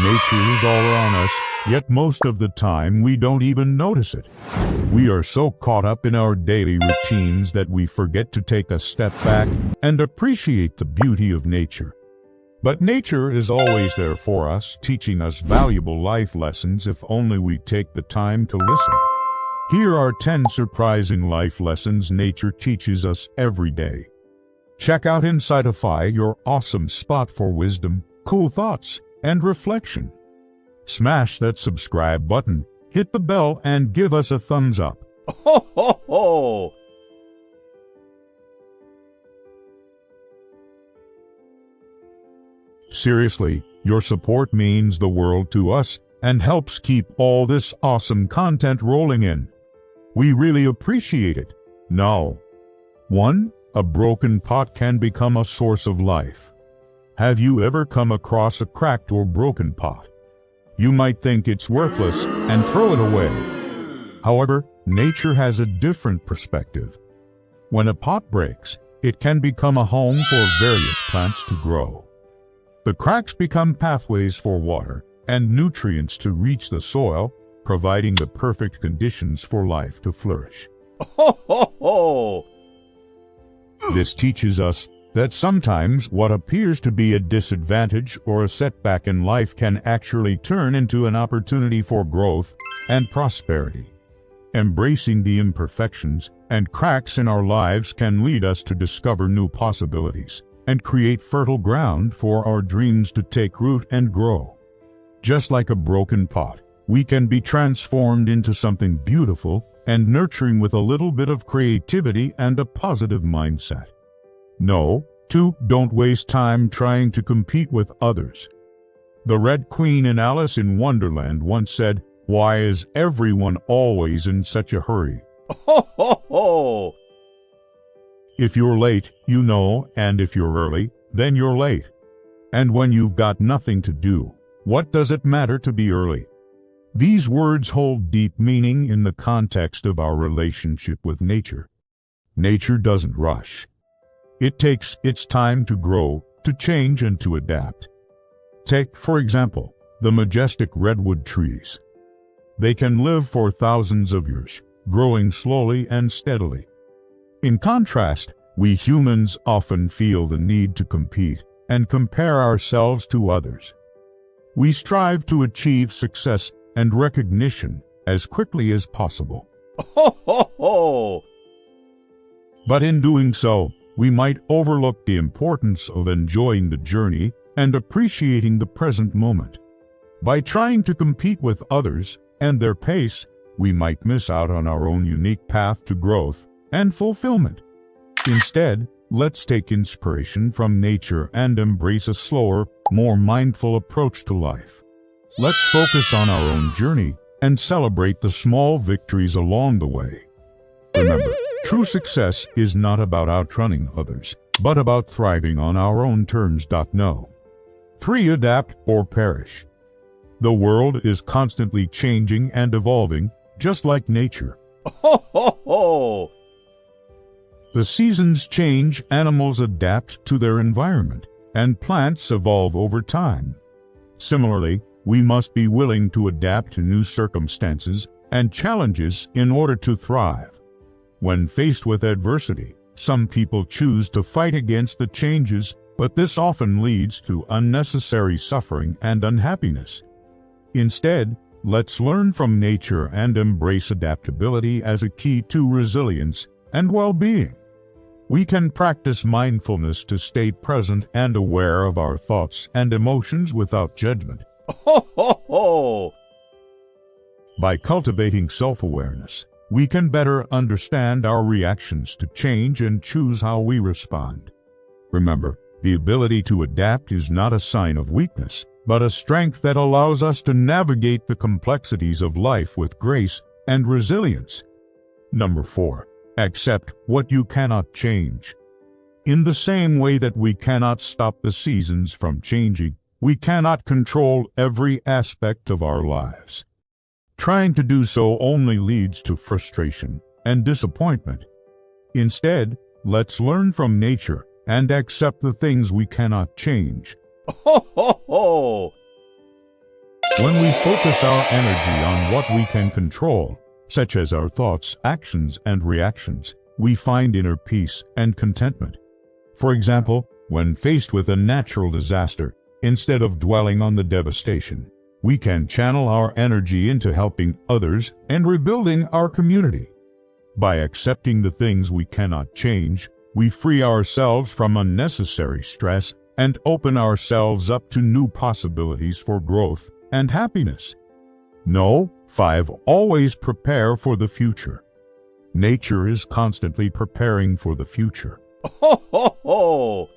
Nature is all around us, yet most of the time we don't even notice it. We are so caught up in our daily routines that we forget to take a step back and appreciate the beauty of nature. But nature is always there for us, teaching us valuable life lessons if only we take the time to listen. Here are 10 surprising life lessons nature teaches us every day. Check out Insightify, your awesome spot for wisdom, cool thoughts, and reflection. Smash that subscribe button, hit the bell, and give us a thumbs up. Ho, ho, ho! Seriously, your support means the world to us and helps keep all this awesome content rolling in. We really appreciate it. Now, 1. A broken pot can become a source of life. Have you ever come across a cracked or broken pot? You might think it's worthless and throw it away. However, nature has a different perspective. When a pot breaks, it can become a home for various plants to grow. The cracks become pathways for water and nutrients to reach the soil, providing the perfect conditions for life to flourish. Ho, ho, ho! This teaches us that sometimes what appears to be a disadvantage or a setback in life can actually turn into an opportunity for growth and prosperity. Embracing the imperfections and cracks in our lives can lead us to discover new possibilities and create fertile ground for our dreams to take root and grow. Just like a broken pot, we can be transformed into something beautiful and nurturing with a little bit of creativity and a positive mindset. No, 2. Don't waste time trying to compete with others. The Red Queen in Alice in Wonderland once said, "Why is everyone always in such a hurry?" Ho, ho, ho! If you're late, you know, and if you're early, then you're late. And when you've got nothing to do, what does it matter to be early? These words hold deep meaning in the context of our relationship with nature. Nature doesn't rush. It takes its time to grow, to change, and to adapt. Take, for example, the majestic redwood trees. They can live for thousands of years, growing slowly and steadily. In contrast, we humans often feel the need to compete and compare ourselves to others. We strive to achieve success and recognition as quickly as possible. Ho, ho, ho! But in doing so, we might overlook the importance of enjoying the journey and appreciating the present moment. By trying to compete with others and their pace, we might miss out on our own unique path to growth and fulfillment. Instead, let's take inspiration from nature and embrace a slower, more mindful approach to life. Let's focus on our own journey and celebrate the small victories along the way. Remember, true success is not about outrunning others, but about thriving on our own terms. No. 3. Adapt or perish. The world is constantly changing and evolving, just like nature. Ho, ho, ho! The seasons change, animals adapt to their environment, and plants evolve over time. Similarly, we must be willing to adapt to new circumstances and challenges in order to thrive. When faced with adversity, some people choose to fight against the changes, but this often leads to unnecessary suffering and unhappiness. Instead, let's learn from nature and embrace adaptability as a key to resilience and well-being. We can practice mindfulness to stay present and aware of our thoughts and emotions without judgment. Ho, ho, ho! By cultivating self-awareness, we can better understand our reactions to change and choose how we respond. Remember, the ability to adapt is not a sign of weakness, but a strength that allows us to navigate the complexities of life with grace and resilience. 4. Accept what you cannot change. In the same way that we cannot stop the seasons from changing, we cannot control every aspect of our lives. Trying to do so only leads to frustration and disappointment. Instead, let's learn from nature and accept the things we cannot change. Ho, ho, ho! When we focus our energy on what we can control, such as our thoughts, actions, and reactions, we find inner peace and contentment. For example, when faced with a natural disaster, instead of dwelling on the devastation, we can channel our energy into helping others and rebuilding our community. By accepting the things we cannot change, we free ourselves from unnecessary stress and open ourselves up to new possibilities for growth and happiness. No, 5. Always prepare for the future. Nature is constantly preparing for the future. Ho, ho, ho!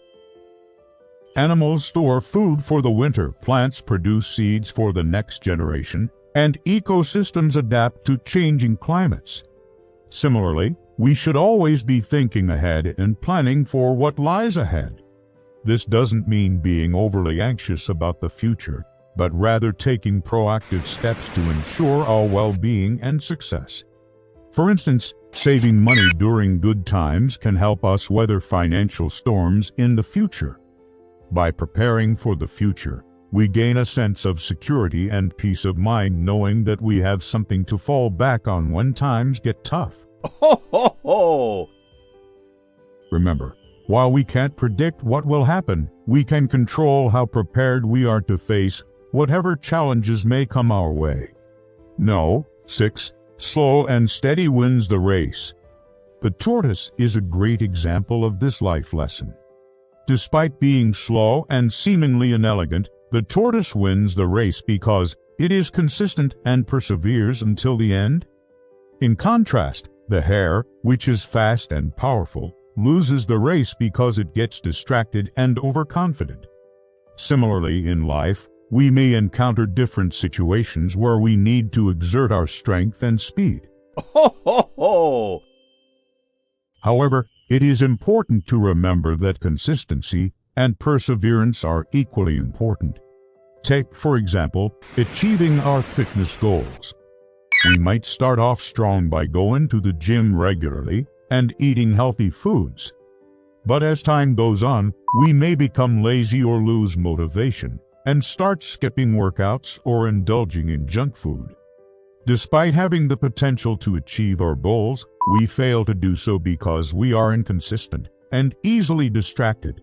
Animals store food for the winter, plants produce seeds for the next generation, and ecosystems adapt to changing climates. Similarly, we should always be thinking ahead and planning for what lies ahead. This doesn't mean being overly anxious about the future, but rather taking proactive steps to ensure our well-being and success. For instance, saving money during good times can help us weather financial storms in the future. By preparing for the future, we gain a sense of security and peace of mind knowing that we have something to fall back on when times get tough. Ho, ho, ho! Remember, while we can't predict what will happen, we can control how prepared we are to face whatever challenges may come our way. No, 6. Slow and steady wins the race. The tortoise is a great example of this life lesson. Despite being slow and seemingly inelegant, the tortoise wins the race because it is consistent and perseveres until the end. In contrast, the hare, which is fast and powerful, loses the race because it gets distracted and overconfident. Similarly, in life, we may encounter different situations where we need to exert our strength and speed. Ho, ho, ho! However, it is important to remember that consistency and perseverance are equally important. Take, for example, achieving our fitness goals. We might start off strong by going to the gym regularly and eating healthy foods. But as time goes on, we may become lazy or lose motivation and start skipping workouts or indulging in junk food. Despite having the potential to achieve our goals, we fail to do so because we are inconsistent and easily distracted.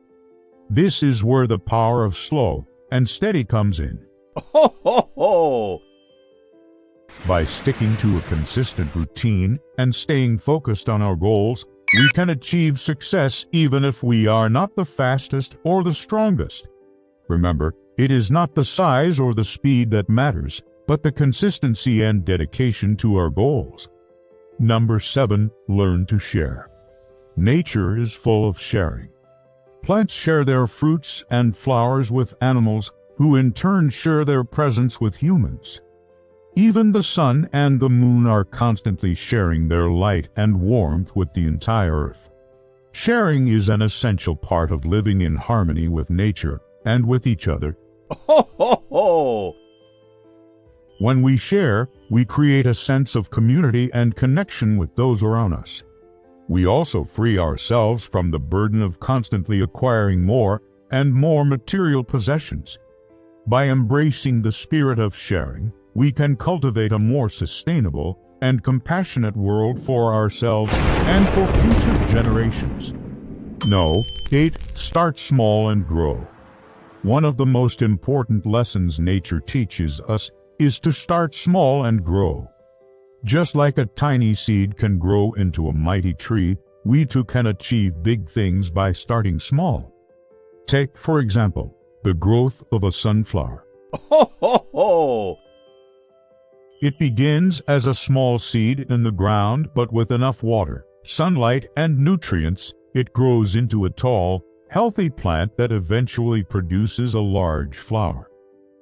This is where the power of slow and steady comes in. Ho, ho, ho! By sticking to a consistent routine and staying focused on our goals, we can achieve success even if we are not the fastest or the strongest. Remember, it is not the size or the speed that matters, but the consistency and dedication to our goals. Number 7. Learn to share. Nature is full of sharing. Plants share their fruits and flowers with animals, who in turn share their presence with humans. Even the sun and the moon are constantly sharing their light and warmth with the entire earth. Sharing is an essential part of living in harmony with nature and with each other. Ho, ho, ho! When we share, we create a sense of community and connection with those around us. We also free ourselves from the burden of constantly acquiring more and more material possessions. By embracing the spirit of sharing, we can cultivate a more sustainable and compassionate world for ourselves and for future generations. No, 8. Start small and grow. One of the most important lessons nature teaches us is to start small and grow. Just like a tiny seed can grow into a mighty tree, we too can achieve big things by starting small. Take, for example, the growth of a sunflower. Ho, ho, ho! It begins as a small seed in the ground, but with enough water, sunlight, and nutrients, it grows into a tall, healthy plant that eventually produces a large flower.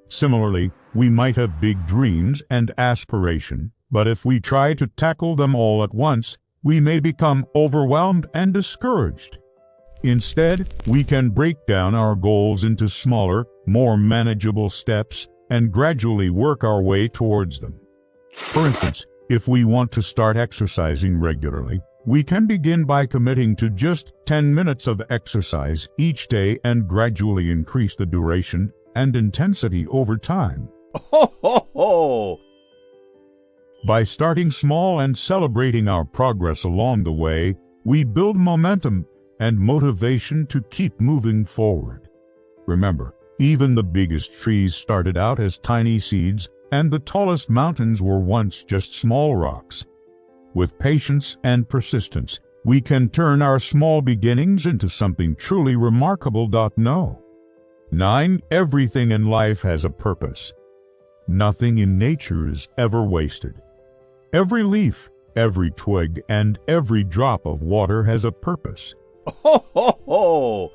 Similarly, we might have big dreams and aspiration, but if we try to tackle them all at once, we may become overwhelmed and discouraged. Instead, we can break down our goals into smaller, more manageable steps and gradually work our way towards them. For instance, if we want to start exercising regularly, we can begin by committing to just 10 minutes of exercise each day and gradually increase the duration and intensity over time. Ho, ho, ho! By starting small and celebrating our progress along the way, we build momentum and motivation to keep moving forward. Remember, even the biggest trees started out as tiny seeds, and the tallest mountains were once just small rocks. With patience and persistence, we can turn our small beginnings into something truly remarkable. 9. Everything in life has a purpose. Nothing in nature is ever wasted. Every leaf, every twig, and every drop of water has a purpose. Ho, ho, ho!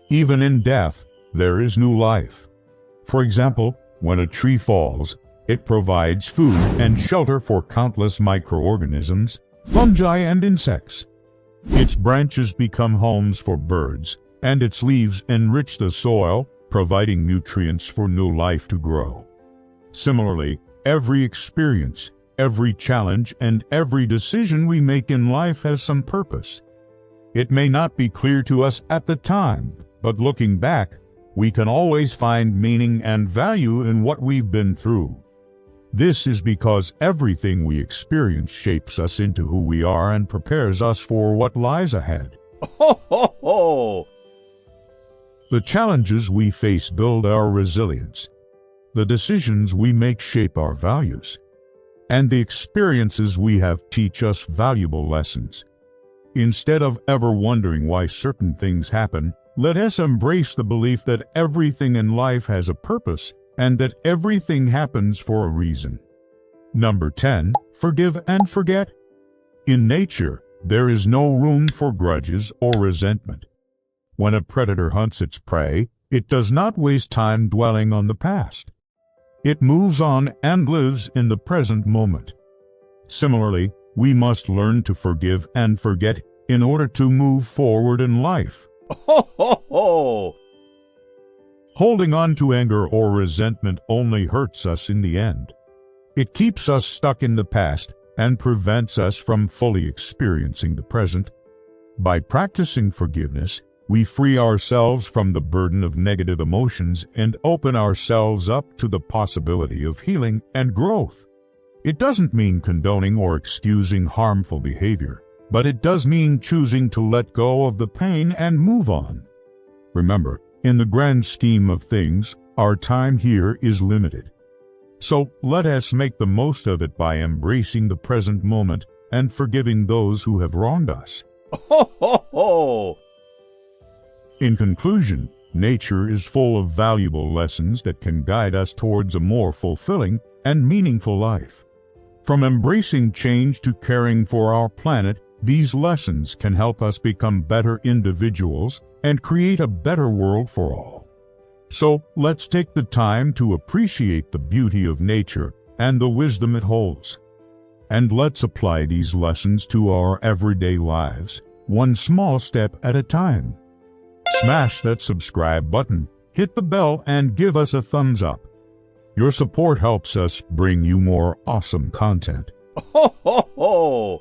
Even in death, there is new life. For example, when a tree falls, it provides food and shelter for countless microorganisms, fungi, and insects. Its branches become homes for birds, and its leaves enrich the soil, providing nutrients for new life to grow. Similarly, every experience, every challenge, and every decision we make in life has some purpose. It may not be clear to us at the time, but looking back, we can always find meaning and value in what we've been through. This is because everything we experience shapes us into who we are and prepares us for what lies ahead. Ho, ho, ho! The challenges we face build our resilience. The decisions we make shape our values. And the experiences we have teach us valuable lessons. Instead of ever wondering why certain things happen, let us embrace the belief that everything in life has a purpose and that everything happens for a reason. Number 10. Forgive and forget. In nature, there is no room for grudges or resentment. When a predator hunts its prey, it does not waste time dwelling on the past. It moves on and lives in the present moment. Similarly, we must learn to forgive and forget in order to move forward in life. Ho, ho, ho! Holding on to anger or resentment only hurts us in the end. It keeps us stuck in the past and prevents us from fully experiencing the present. By practicing forgiveness, we free ourselves from the burden of negative emotions and open ourselves up to the possibility of healing and growth. It doesn't mean condoning or excusing harmful behavior, but it does mean choosing to let go of the pain and move on. Remember, in the grand scheme of things, our time here is limited. So let us make the most of it by embracing the present moment and forgiving those who have wronged us. Ho, ho, ho! In conclusion, nature is full of valuable lessons that can guide us towards a more fulfilling and meaningful life. From embracing change to caring for our planet, these lessons can help us become better individuals and create a better world for all. So, let's take the time to appreciate the beauty of nature and the wisdom it holds. And let's apply these lessons to our everyday lives, one small step at a time. Smash that subscribe button, hit the bell, and give us a thumbs up. Your support helps us bring you more awesome content. Ho, ho, ho!